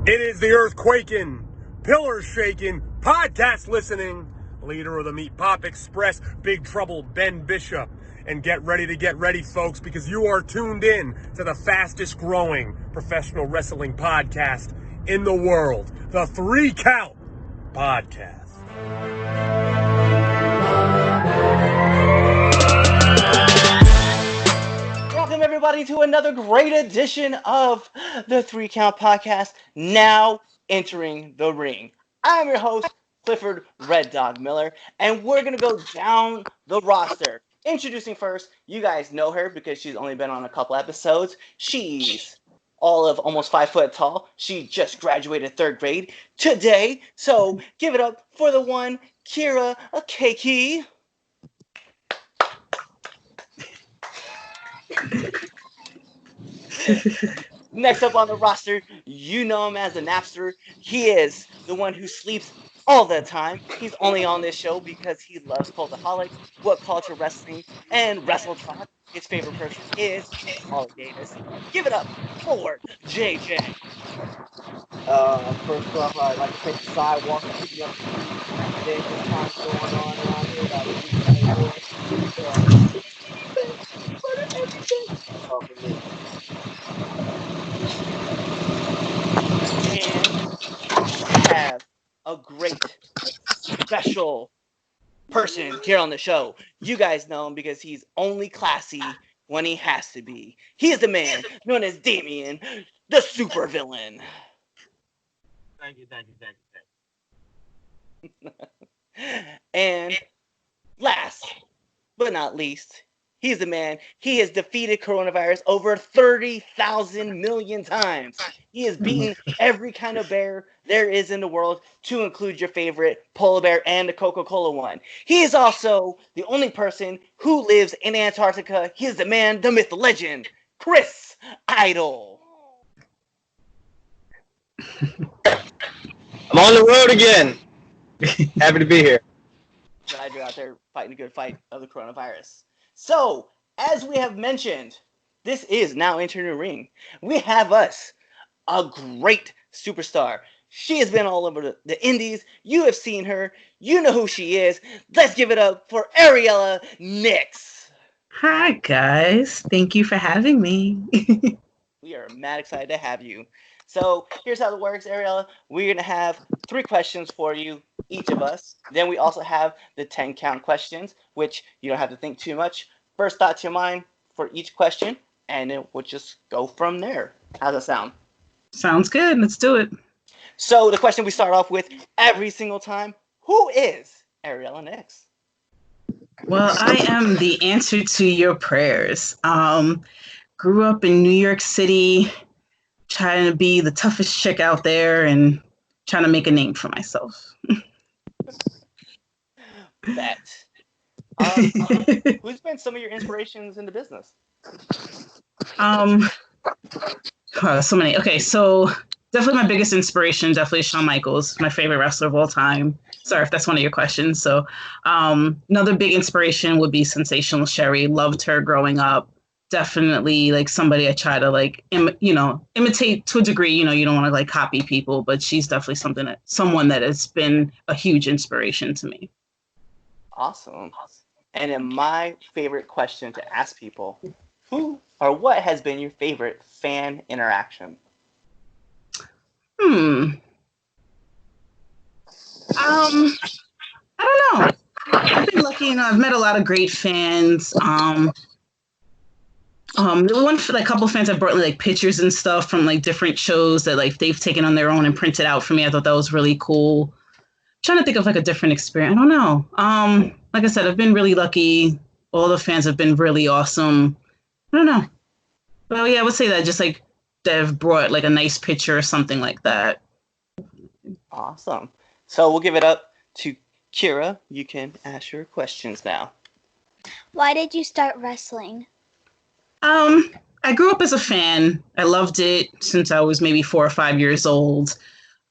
It is the earth quaking, pillars shaking, podcast listening, leader of the Meat Pop Express, Big Trouble Ben Bishop. And get ready, folks, because you are tuned in to the fastest growing professional wrestling podcast in the world, the 3 Count Podcast. Welcome, everybody, to another great edition of the 3 Count Podcast, now entering the ring. I'm your host, Clifford Red Dog Miller, and we're going to go down the roster. Introducing first, you guys know her because she's only been on a couple episodes. She's all of almost 5 foot tall. She just graduated 3rd grade today, so give it up for the one, Kira Keiki. Next up on the roster, you know him as the Napster. He is the one who sleeps all the time. He's only on this show because he loves Cultaholics, What Culture Wrestling, and WrestleTalk. His favorite person is Ollie Davis. Give it up for JJ. First off, I'd like to take the sidewalk and keep up to dangerous times going on around here. That would be And we have a great special person here on the show. You guys know him because he's only classy when he has to be. He is the man known as Damien, the supervillain. Thank you. And last but not least, he's the man. He has defeated coronavirus over 30,000 million times. He has beaten every kind of bear there is in the world, to include your favorite polar bear and the Coca-Cola one. He is also the only person who lives in Antarctica. He is the man, the myth, the legend, Chris Idol. I'm on the road again. Happy to be here. Glad you're out there fighting a good fight of the coronavirus. So, as we have mentioned, this is now entering the ring. We have us a great superstar. She has been all over the indies. You have seen her. You know who she is. Let's give it up for Ariela Nyx. Hi, guys. Thank you for having me. We are mad excited to have you. So here's how it works, Ariela. We're going to have 3 questions for you, each of us. Then we also have the 10 count questions, which you don't have to think too much. First thought to your mind for each question, and then we'll just go from there. How's that sound? Sounds good. Let's do it. So the question we start off with every single time, who is Ariela Nyx? Well, I am the answer to your prayers. Grew up in New York City, trying to be the toughest chick out there and trying to make a name for myself. Bet. Who's been some of your inspirations in the business? So many. Okay, so definitely my biggest inspiration, definitely Shawn Michaels, my favorite wrestler of all time. Sorry if that's one of your questions. So another big inspiration would be Sensational Sherry. Loved her growing up. Definitely like somebody I try to like, imitate to a degree. You don't want to like copy people, but she's definitely someone that has been a huge inspiration to me. Awesome. And then my favorite question to ask people, who or what has been your favorite fan interaction? I don't know. I've been lucky, I've met a lot of great fans. There was a couple of fans that brought me like pictures and stuff from like different shows that like they've taken on their own and printed out for me. I thought that was really cool. I'm trying to think of like a different experience. I don't know. Like I said, I've been really lucky. All the fans have been really awesome. I don't know. Well, yeah, I would say that just like they've brought like a nice picture or something like that. Awesome. So we'll give it up to Kira. You can ask your questions now. Why did you start wrestling? I grew up as a fan. I loved it since I was maybe 4 or 5 years old.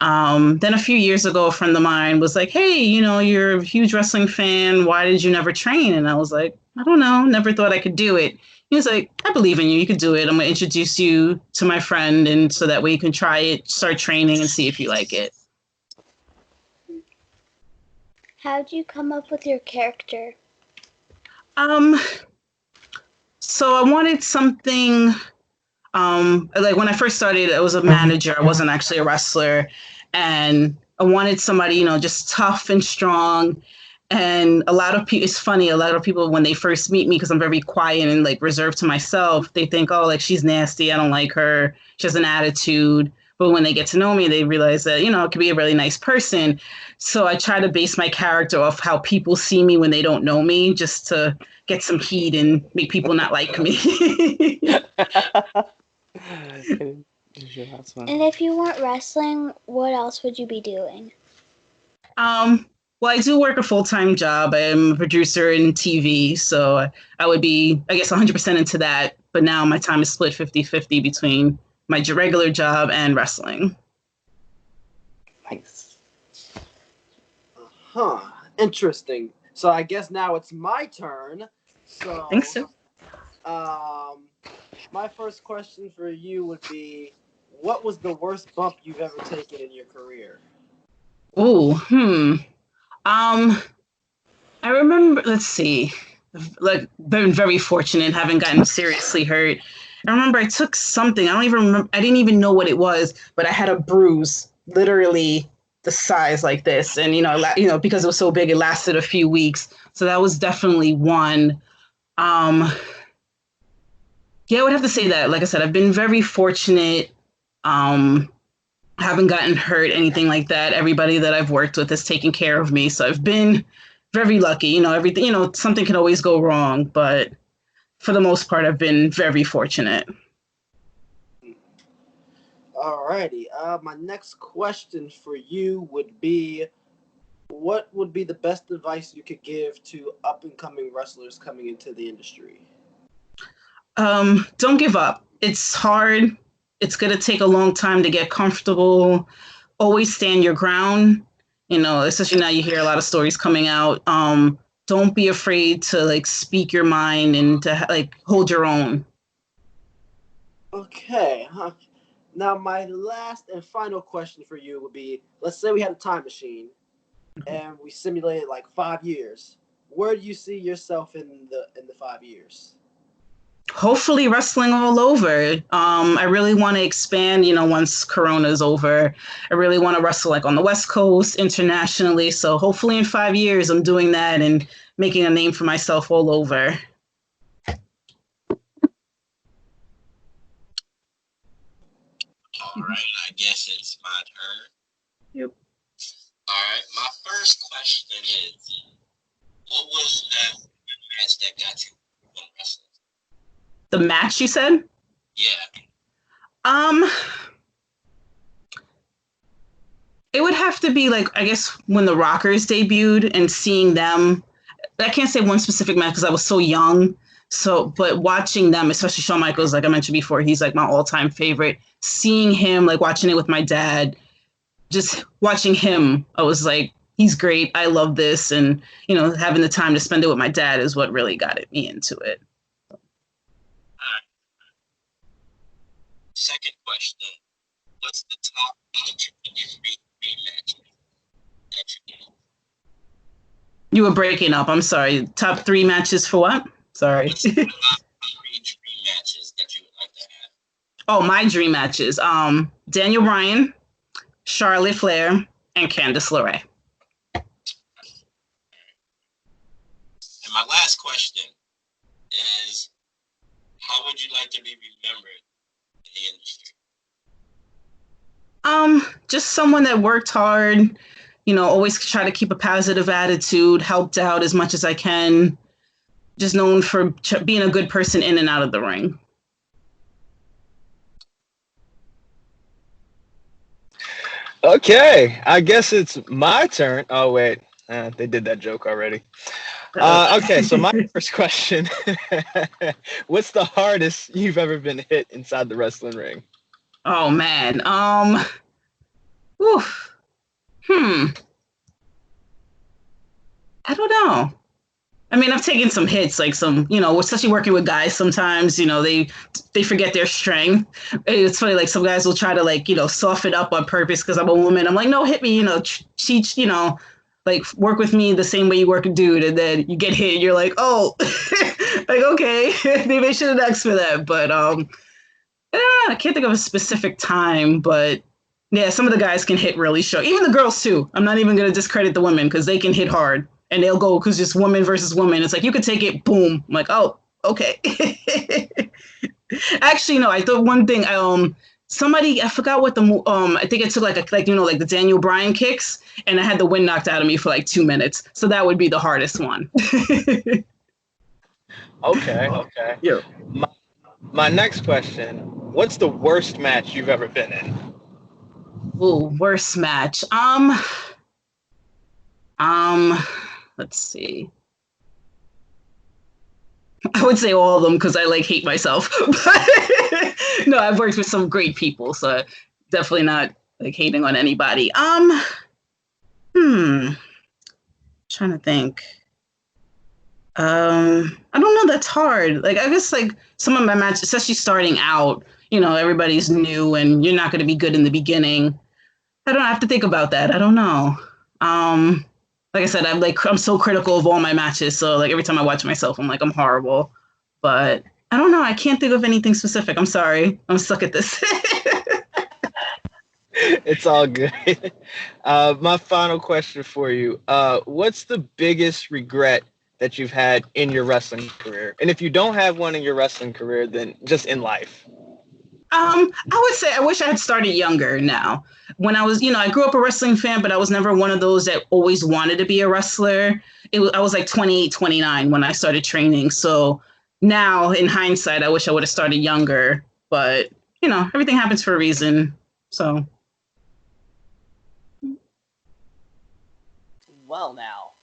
Then a few years ago, a friend of mine was like, hey, you're a huge wrestling fan. Why did you never train? And I was like, I don't know, never thought I could do it. He was like, I believe in you. You could do it. I'm going to introduce you to my friend, and so that way you can try it, start training, and see if you like it. How'd you come up with your character? So I wanted something, like when I first started, I was a manager. I wasn't actually a wrestler. And I wanted somebody, just tough and strong. And a lot of people, it's funny, a lot of people, when they first meet me, because I'm very quiet and like reserved to myself, they think, oh, like she's nasty. I don't like her. She has an attitude. But when they get to know me, they realize that, it could be a really nice person. So I try to base my character off how people see me when they don't know me, just to get some heat and make people not like me. And if you weren't wrestling, what else would you be doing? Well, I do work a full-time job. I am a producer in TV, so I would be, I guess, 100% into that. But now my time is split 50-50 between my regular job and wrestling. Nice. Interesting. So I guess now it's my turn. So I think so. My first question for you would be, what was the worst bump you've ever taken in your career? I remember, let's see, like, been very fortunate, haven't gotten seriously hurt. I remember I took something, I don't even remember, I didn't even know what it was, but I had a bruise, literally the size like this. And, because it was so big, it lasted a few weeks. So that was definitely one. Yeah, I would have to say that. Like I said, I've been very fortunate. Haven't gotten hurt, anything like that. Everybody that I've worked with has taken care of me. So I've been very lucky. Everything, something can always go wrong, but for the most part, I've been very fortunate. Alrighty. My next question for you would be, what would be the best advice you could give to up-and-coming wrestlers coming into the industry? Don't give up. It's hard. It's going to take a long time to get comfortable. Always stand your ground. Especially now you hear a lot of stories coming out. Don't be afraid to like speak your mind and to like hold your own. Okay. Now my last and final question for you would be, let's say we had a time machine and we simulated like 5 years. Where do you see yourself in the 5 years? Hopefully wrestling all over. I really want to expand, once Corona's over. I really want to wrestle like on the West Coast, internationally. So hopefully in 5 years, I'm doing that and making a name for myself all over. All right, I guess it's my turn. Yep. All right, my first question is, what was that match that got you from wrestling? The match, you said? Yeah. It would have to be like, I guess, when the Rockers debuted and seeing them. I can't say one specific match because I was so young. But watching them, especially Shawn Michaels, like I mentioned before, he's like my all-time favorite. Seeing him, like watching it with my dad, just watching him, I was like, he's great. I love this. And, having the time to spend it with my dad is what really got me into it. Second question, what's the top 3 matches that you know? You were breaking up. I'm sorry. Top 3 matches for what? Sorry. What's the top 3 dream matches that you would like to have? Oh, my dream matches. Daniel Bryan, Charlotte Flair, and Candice LeRae. And my last question is, how would you like to be remembered in the industry? Just someone that worked hard, always try to keep a positive attitude, helped out as much as I can, just known for being a good person in and out of the ring. Okay, I guess it's my turn. Oh, wait. They did that joke already. Okay, so my first question. What's the hardest you've ever been hit inside the wrestling ring? Oh, man. I don't know. I mean, I've taken some hits, like some, especially working with guys. Sometimes, they forget their strength. It's funny, like some guys will try to like, soften up on purpose because I'm a woman. I'm like, no, hit me, teach, like work with me the same way you work a dude, and then you get hit, and you're like, oh, like okay, maybe I should have asked for that, but I can't think of a specific time, but yeah, some of the guys can hit really short. Even the girls too. I'm not even gonna discredit the women because they can hit hard. And they'll go because just woman versus woman. It's like you could take it, boom. I'm like, oh, okay. Actually, no. I thought one thing. Somebody I forgot what the I think it took like the Daniel Bryan kicks, and I had the wind knocked out of me for like 2 minutes. So that would be the hardest one. Okay. Yeah. My next question: what's the worst match you've ever been in? Ooh, worst match. Let's see. I would say all of them because I like hate myself. But no, I've worked with some great people, so definitely not like hating on anybody. Trying to think. I don't know. That's hard. Like I guess like some of my matches, especially starting out, everybody's new and you're not going to be good in the beginning. I don't have to think about that. I don't know. Like I said, I'm so critical of all my matches. So like every time I watch myself, I'm like, I'm horrible. But I don't know. I can't think of anything specific. I'm sorry. I'm stuck at this. It's all good. My final question for you. What's the biggest regret that you've had in your wrestling career? And if you don't have one in your wrestling career, then just in life. I would say I wish I had started younger now. When I was, I grew up a wrestling fan, but I was never one of those that always wanted to be a wrestler. I was like 28, 29 when I started training. So now in hindsight, I wish I would have started younger, but everything happens for a reason. So. Well, now,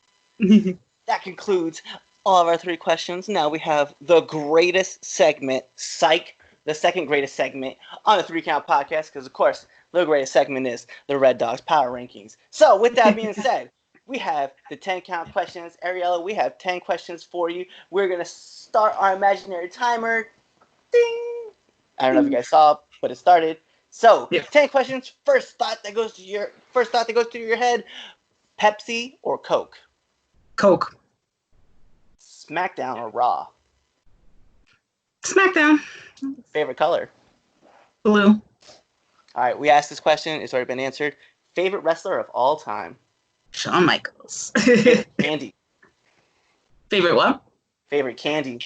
that concludes all of our 3 questions. Now we have the greatest segment, Psych, the second greatest segment on the 3 Count podcast, because, of course, the greatest segment is the Red Dogs Power Rankings. So, with that being said, we have the 10 count questions. Ariela, we have 10 questions for you. We're going to start our imaginary timer. Ding! I don't know if you guys saw, but it started. So, 10 questions. First thought that goes to your head. Pepsi or Coke? Coke. SmackDown or Raw? SmackDown. Favorite color? Blue. All right, we asked this question. It's already been answered. Favorite wrestler of all time? Shawn Michaels. Favorite candy? Favorite what? Favorite candy?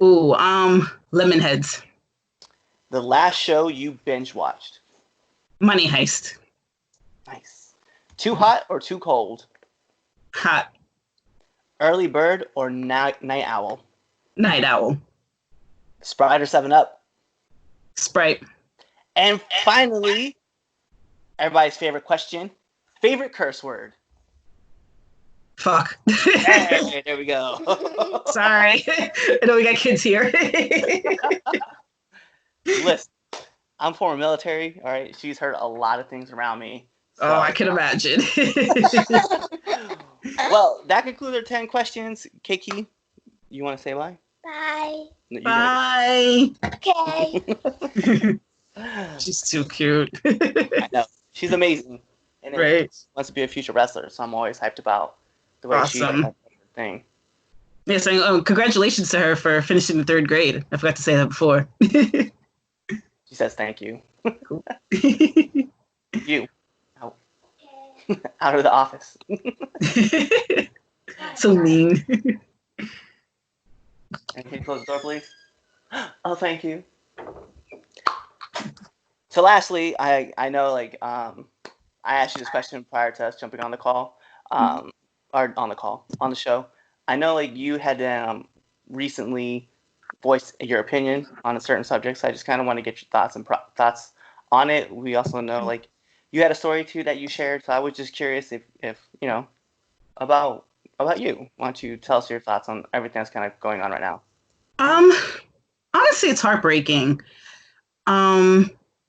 Ooh, Lemon Heads. The last show you binge watched? Money Heist. Nice. Too hot or too cold? Hot. Early bird or night owl? Night owl. Sprite or 7-Up? Sprite. And finally, everybody's favorite question. Favorite curse word? Fuck. Hey, there we go. Sorry. I know we got kids here. Listen, I'm former military, all right? She's heard a lot of things around me. So. Oh, I can imagine. Well, that concludes our 10 questions. Keiki, you want to say bye? Bye. No, Bye. Okay. She's too cute. I know. She's amazing. And Right. She wants to be a future wrestler, so I'm always hyped about the way she does that thing. Yes, and congratulations to her for finishing the 3rd grade. I forgot to say that before. She says thank you. Cool. You. Out. Out of the office. So mean. And can you close the door, please? Oh, thank you. So lastly, I know I asked you this question prior to us jumping on the call, or on the show. I know you had recently voiced your opinion on a certain subject, so I just kind of want to get your thoughts and thoughts on it. We also know you had a story too that you shared, so I was just curious if about you. Why don't you tell us your thoughts on everything that's kind of going on right now? Honestly, it's heartbreaking.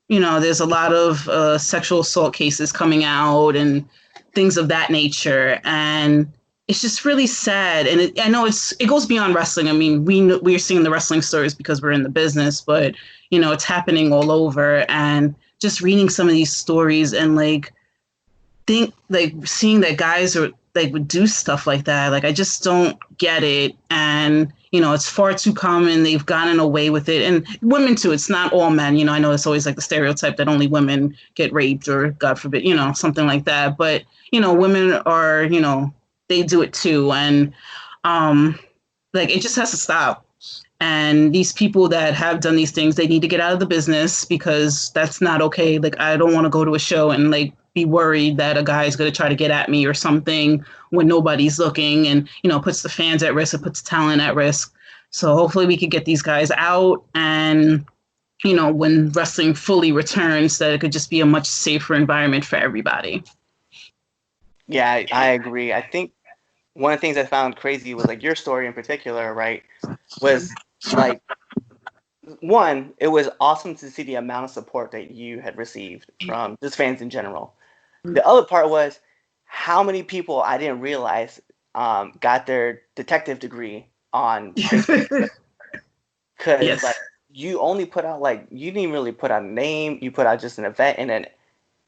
There's a lot of sexual assault cases coming out and things of that nature. And it's just really sad. And I know it goes beyond wrestling. I mean, we're seeing the wrestling stories because we're in the business, but it's happening all over. And just reading some of these stories and seeing that guys are would do stuff like that. Like, I just don't get it. And, it's far too common. They've gotten away with it. And women too. It's not all men. I know it's always like the stereotype that only women get raped or God forbid, something like that. But, women are, they do it too. And it just has to stop. And these people that have done these things, they need to get out of the business because that's not okay. Like, I don't want to go to a show and be worried that a guy is going to try to get at me or something when nobody's looking, and puts the fans at risk, it puts talent at risk. So hopefully we could get these guys out, and when wrestling fully returns, that it could just be a much safer environment for everybody. Yeah, I agree. I think one of the things I found crazy was your story in particular, right? Was one, it was awesome to see the amount of support that you had received from just fans in general. The other part was how many people I didn't realize got their detective degree on Facebook. Because you only put out you didn't really put out a name, you put out just an event, and then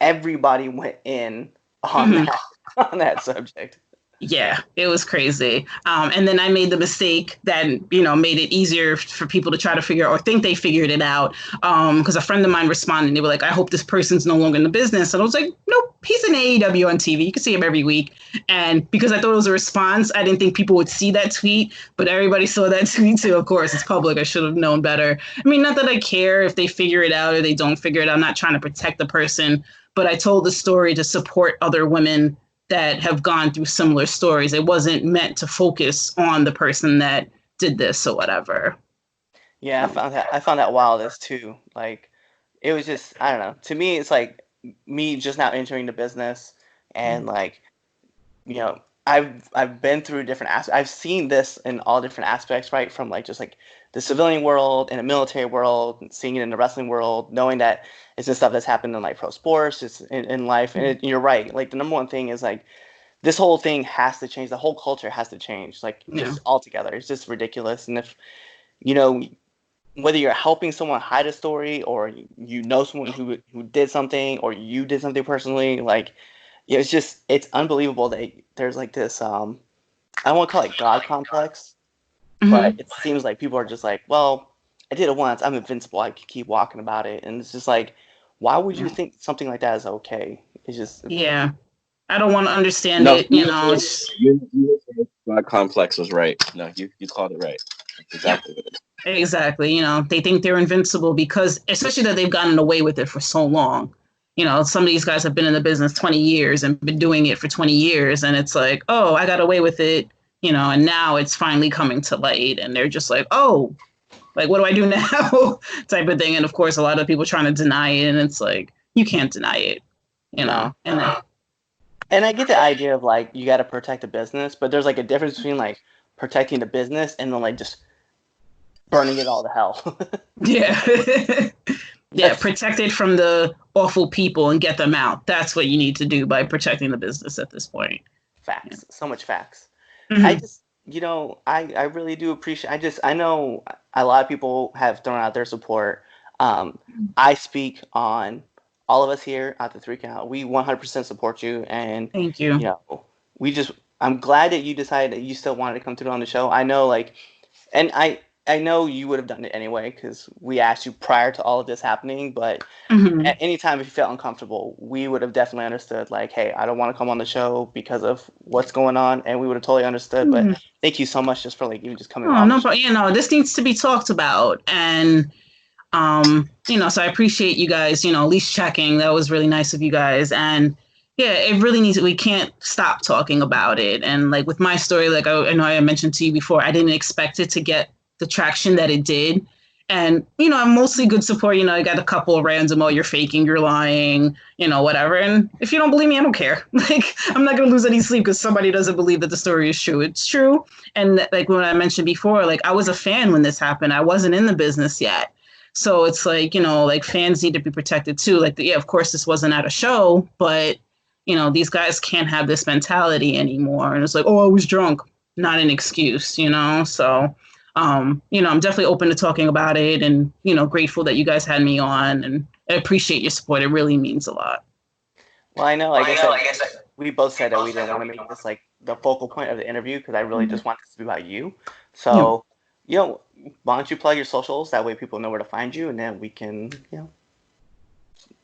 everybody went in on that subject. Yeah, it was crazy. And then I made the mistake that, made it easier for people to try to figure or think they figured it out. Because a friend of mine responded, they were like, I hope this person's no longer in the business. And I was like, nope, he's in AEW on TV. You can see him every week. And because I thought it was a response, I didn't think people would see that tweet, but everybody saw that tweet too. Of course, it's public. I should have known better. I mean, not that I care if they figure it out or they don't figure it out. I'm not trying to protect the person, but I told the story to support other women that have gone through similar stories. It wasn't meant to focus on the person that did this or whatever. Yeah, I found that wild as too. It was just, I don't know. To me, it's me just now entering the business, and I've been through different aspects. I've seen this in all different aspects, right? From just the civilian world and the military world, and seeing it in the wrestling world, knowing that it's just stuff that's happened in pro sports, just in life. And you're right. The number one thing is this whole thing has to change. The whole culture has to change, just altogether. It's just ridiculous. And if, whether you're helping someone hide a story or someone who did something or you did something personally, it's unbelievable that there's this, I don't want to call it God complex, but it seems like people are just well, I did it once, I'm invincible, I can keep walking about it. And it's just why would you think something like that is okay? It's just... Yeah. I don't want to understand it, God complex was right. No, you called it right. That's exactly what it is. Exactly. They think they're invincible because, especially that they've gotten away with it for so long. Some of these guys have been in the business 20 years and been doing it for 20 years. And it's oh, I got away with it, and now it's finally coming to light. And they're just oh, what do I do now? Type of thing. And of course, a lot of people trying to deny it. And it's you can't deny it, No. And I get the idea of you got to protect the business, but there's a difference between protecting the business and then just burning it all to hell. Yeah. Yeah, protect it from the awful people and get them out. That's what you need to do by protecting the business at this point. Facts. So much facts. Mm-hmm. I just, I really do appreciate, I know a lot of people have thrown out their support. I speak on all of us here at the 3 Count. We 100% support you. And thank you. I'm glad that you decided that you still wanted to come through on the show. I know and I know you would have done it anyway because we asked you prior to all of this happening, but at any time if you felt uncomfortable, we would have definitely understood hey, I don't want to come on the show because of what's going on, and we would have totally understood. But thank you so much just for even just coming on. No, but this needs to be talked about, and so I appreciate you guys, at least checking. That was really nice of you guys. And yeah, it really needs, we can't stop talking about it. And with my story, I know I mentioned to you before, I didn't expect it to get the traction that it did. And, I'm mostly good support. I got a couple of random, oh, you're faking, you're lying, whatever. And if you don't believe me, I don't care. I'm not going to lose any sleep because somebody doesn't believe that the story is true. It's true. And when I mentioned before, I was a fan when this happened. I wasn't in the business yet. So it's fans need to be protected too. Yeah, of course this wasn't at a show, but these guys can't have this mentality anymore. And it's like, oh, I was drunk. Not an excuse, So, I'm definitely open to talking about it, and, grateful that you guys had me on, and I appreciate your support. It really means a lot. Well, I know, like I said, we both said that we didn't want to make this like the focal point of the interview because I really just want this to be about you. So, why don't you plug your socials? That way people know where to find you, and then we can,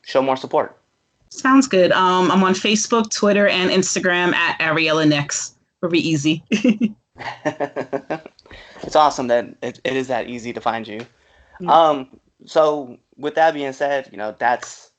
show more support. Sounds good. I'm on Facebook, Twitter, and Instagram at Ariela Nyx. Very easy. It's awesome that it is that easy to find you. So with that being said, that's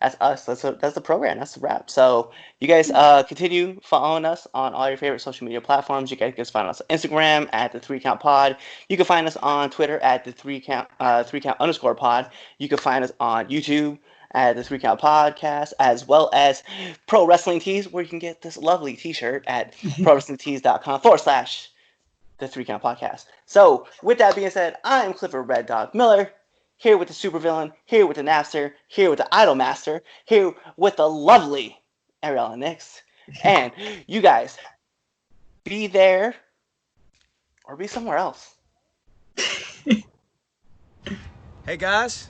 us. That's the program. That's the wrap. So you guys continue following us on all your favorite social media platforms. You guys can find us on Instagram at the 3 Count Pod. You can find us on Twitter at the 3 Count _pod. You can find us on YouTube at the 3 Count Podcast, as well as Pro Wrestling Tees, where you can get this lovely T-shirt at prowrestlingtees.com/the 3 Count Podcast. So, with that being said, I'm Clifford Red Dog Miller, here with the supervillain, here with the Napster, here with the Idol Master, here with the lovely Ariela Nyx, and you guys, be there or be somewhere else. Hey guys,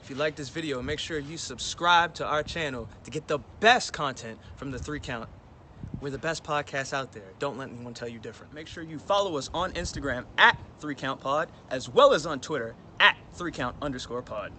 if you like this video, make sure you subscribe to our channel to get the best content from the 3 Count. We're the best podcast out there. Don't let anyone tell you different. Make sure you follow us on Instagram at 3 Count Pod, as well as on Twitter at 3 Count _pod.